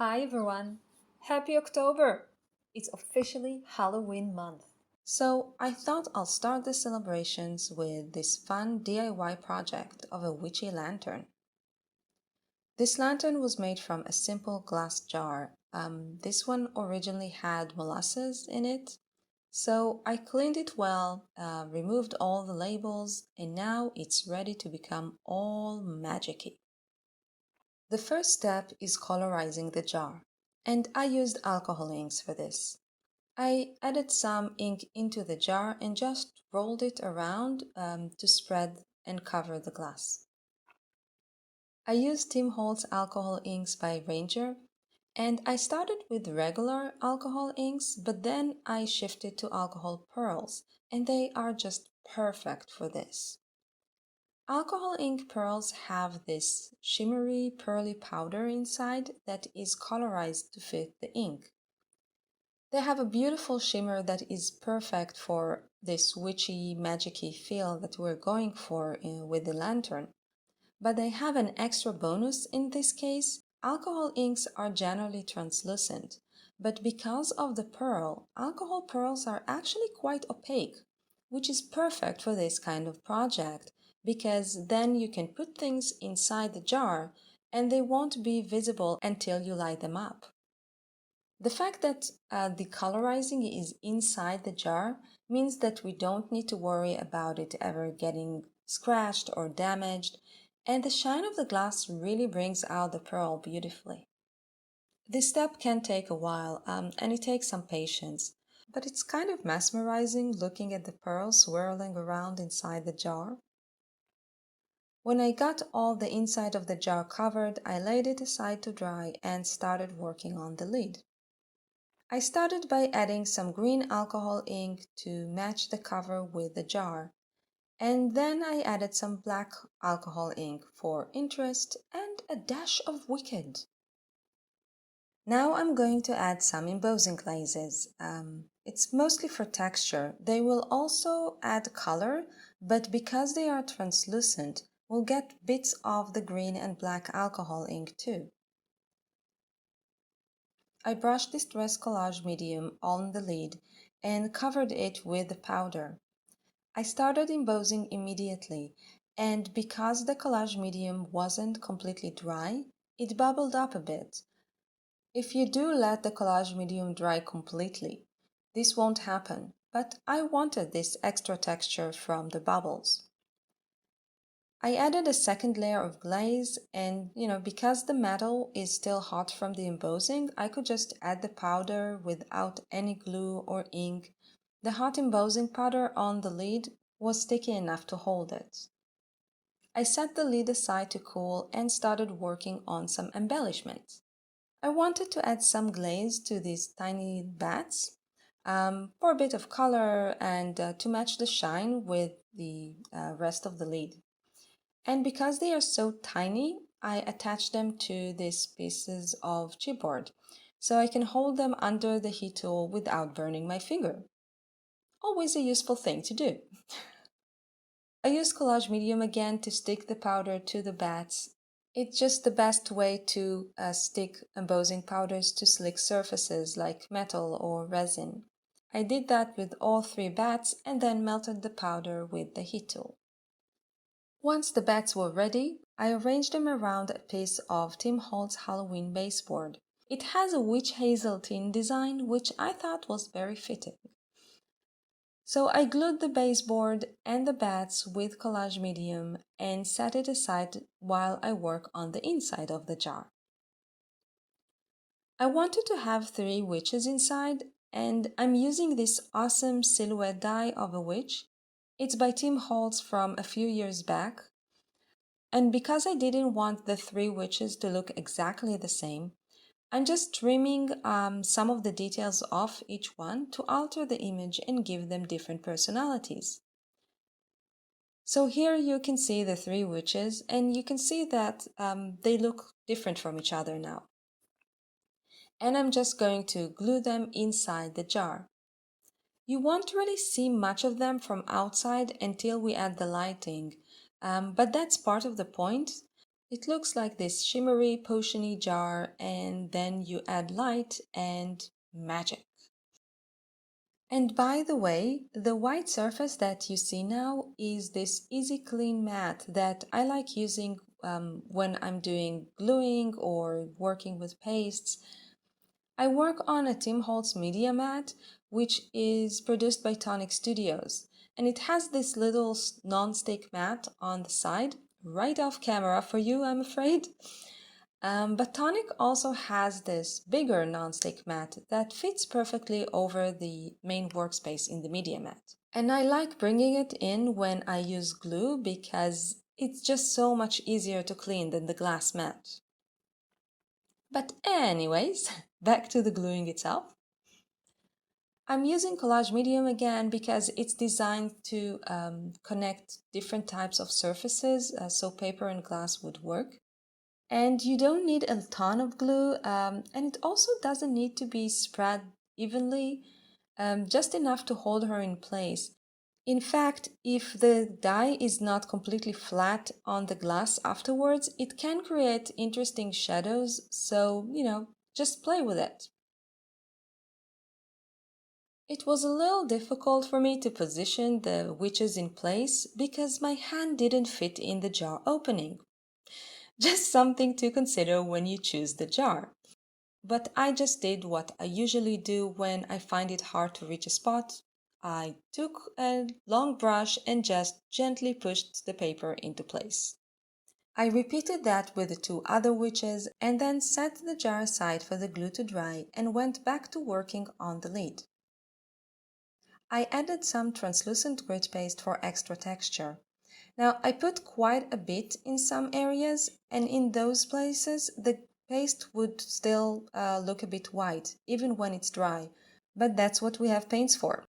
Hi everyone! Happy October! It's officially Halloween month. So I thought I'll start the celebrations with this fun DIY project of a witchy lantern. This lantern was made from a simple glass jar. This one originally had molasses in it. So I cleaned it well, removed all the labels, and now it's ready to become all magicy. The first step is colorizing the jar, and I used alcohol inks for this. I added some ink into the jar and just rolled it around to spread and cover the glass. I used Tim Holtz alcohol inks by Ranger, and I started with regular alcohol inks, but then I shifted to alcohol pearls, and they are just perfect for this. Alcohol ink pearls have this shimmery, pearly powder inside that is colorized to fit the ink. They have a beautiful shimmer that is perfect for this witchy, magicy feel that we're going for with the lantern. But they have an extra bonus in this case. Alcohol inks are generally translucent, but because of the pearl, alcohol pearls are actually quite opaque, which is perfect for this kind of project because then you can put things inside the jar and they won't be visible until you light them up. The fact that the colorizing is inside the jar means that we don't need to worry about it ever getting scratched or damaged, and the shine of the glass really brings out the pearl beautifully. This step can take a while, and it takes some patience, but it's kind of mesmerizing looking at the pearls swirling around inside the jar. When I got all the inside of the jar covered, I laid it aside to dry and started working on the lid. I started by adding some green alcohol ink to match the cover with the jar, and then I added some black alcohol ink for interest and a dash of wicked. Now I'm going to add some embossing glazes. It's mostly for texture. They will also add color, but because they are translucent, we'll get bits of the green and black alcohol ink too. I brushed Distress Collage Medium on the lid and covered it with the powder. I started embossing immediately, and because the collage medium wasn't completely dry, it bubbled up a bit. If you do let the collage medium dry completely, this won't happen, but I wanted this extra texture from the bubbles. I added a second layer of glaze and, because the metal is still hot from the embossing, I could just add the powder without any glue or ink. The hot embossing powder on the lid was sticky enough to hold it. I set the lid aside to cool and started working on some embellishments. I wanted to add some glaze to these tiny bats for a bit of color and to match the shine with the rest of the lid. And because they are so tiny, I attach them to these pieces of chipboard so I can hold them under the heat tool without burning my finger. Always a useful thing to do. I use collage medium again to stick the powder to the bats. It's just the best way to stick embossing powders to slick surfaces like metal or resin. I did that with all three bats and then melted the powder with the heat tool. Once the bats were ready, I arranged them around a piece of Tim Holtz Halloween baseboard. It has a witch hazel tin design, which I thought was very fitting. So I glued the baseboard and the bats with collage medium and set it aside while I work on the inside of the jar. I wanted to have 3 witches inside, and I'm using this awesome silhouette die of a witch. It's by Tim Holtz from a few years back. And because I didn't want the 3 witches to look exactly the same, I'm just trimming some of the details off each one to alter the image and give them different personalities. So here you can see the 3 witches, and you can see that they look different from each other now. And I'm just going to glue them inside the jar. You won't really see much of them from outside until we add the lighting, but that's part of the point. It looks like this shimmery, potiony jar, and then you add light and magic. And by the way, the white surface that you see now is this easy clean mat that I like using when I'm doing gluing or working with pastes. I work on a Tim Holtz media mat, which is produced by Tonic Studios, and it has this little non-stick mat on the side, right off camera for you, I'm afraid. But Tonic also has this bigger non-stick mat that fits perfectly over the main workspace in the media mat. And I like bringing it in when I use glue because it's just so much easier to clean than the glass mat. But anyways, back to the gluing itself. I'm using collage medium again because it's designed to connect different types of surfaces, so paper and glass would work. And you don't need a ton of glue, and it also doesn't need to be spread evenly, just enough to hold her in place. In fact, if the dye is not completely flat on the glass afterwards, it can create interesting shadows, so, just play with it. It was a little difficult for me to position the witches in place because my hand didn't fit in the jar opening. Just something to consider when you choose the jar. But I just did what I usually do when I find it hard to reach a spot. I took a long brush and just gently pushed the paper into place. I repeated that with the two other witches and then set the jar aside for the glue to dry and went back to working on the lid. I added some translucent grit paste for extra texture. Now, I put quite a bit in some areas, and in those places, the paste would still look a bit white, even when it's dry, but that's what we have paints for.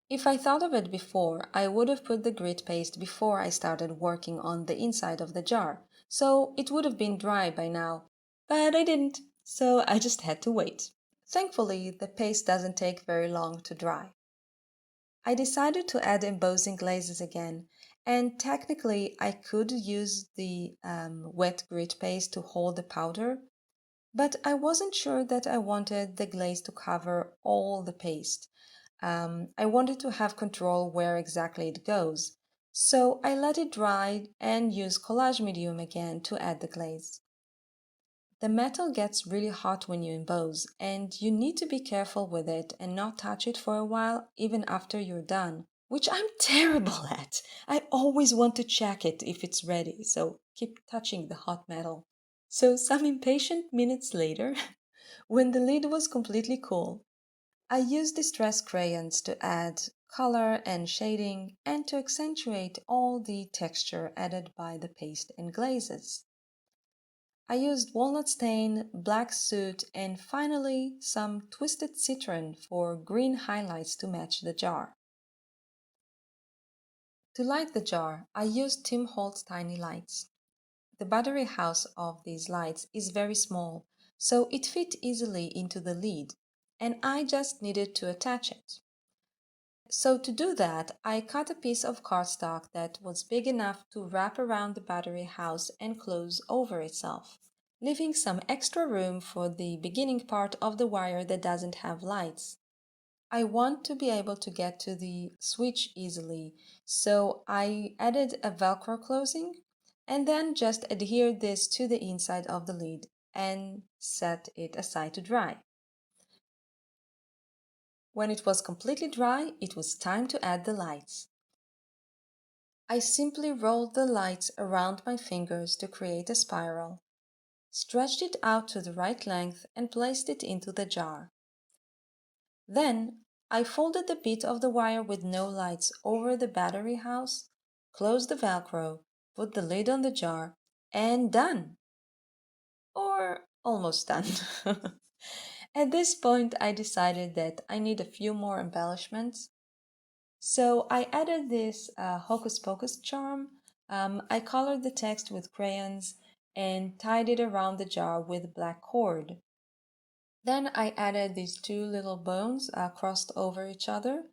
If I thought of it before, I would have put the grit paste before I started working on the inside of the jar, so it would have been dry by now, but I didn't, so I just had to wait. Thankfully, the paste doesn't take very long to dry. I decided to add embossing glazes again, and technically I could use the wet grit paste to hold the powder, but I wasn't sure that I wanted the glaze to cover all the paste. I wanted to have control where exactly it goes, so I let it dry and use collage medium again to add the glaze. The metal gets really hot when you emboss, and you need to be careful with it and not touch it for a while, even after you're done, which I'm terrible at. I always want to check it if it's ready, so keep touching the hot metal. So, some impatient minutes later, when the lid was completely cool, I used distress crayons to add color and shading and to accentuate all the texture added by the paste and glazes. I used walnut stain, black soot, and finally some twisted citron for green highlights to match the jar. To light the jar, I used Tim Holtz tiny lights. The battery house of these lights is very small, so it fit easily into the lid, and I just needed to attach it. So to do that, I cut a piece of cardstock that was big enough to wrap around the battery house and close over itself, leaving some extra room for the beginning part of the wire that doesn't have lights. I want to be able to get to the switch easily, so I added a Velcro closing and then just adhered this to the inside of the lid and set it aside to dry. When it was completely dry, it was time to add the lights. I simply rolled the lights around my fingers to create a spiral, stretched it out to the right length and placed it into the jar. Then I folded the bit of the wire with no lights over the battery house, closed the Velcro, put the lid on the jar, and done! Or almost done. At this point, I decided that I need a few more embellishments. So I added this Hocus Pocus charm. I colored the text with crayons and tied it around the jar with black cord. Then I added these two little bones crossed over each other,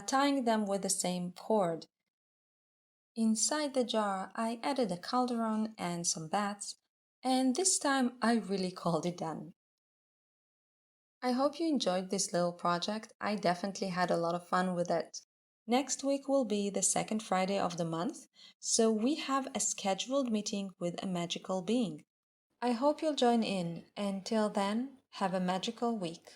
tying them with the same cord. Inside the jar, I added a cauldron and some bats, and this time I really called it done. I hope you enjoyed this little project. I definitely had a lot of fun with it. Next week will be the second Friday of the month, so we have a scheduled meeting with a magical being. I hope you'll join in. Until then, have a magical week.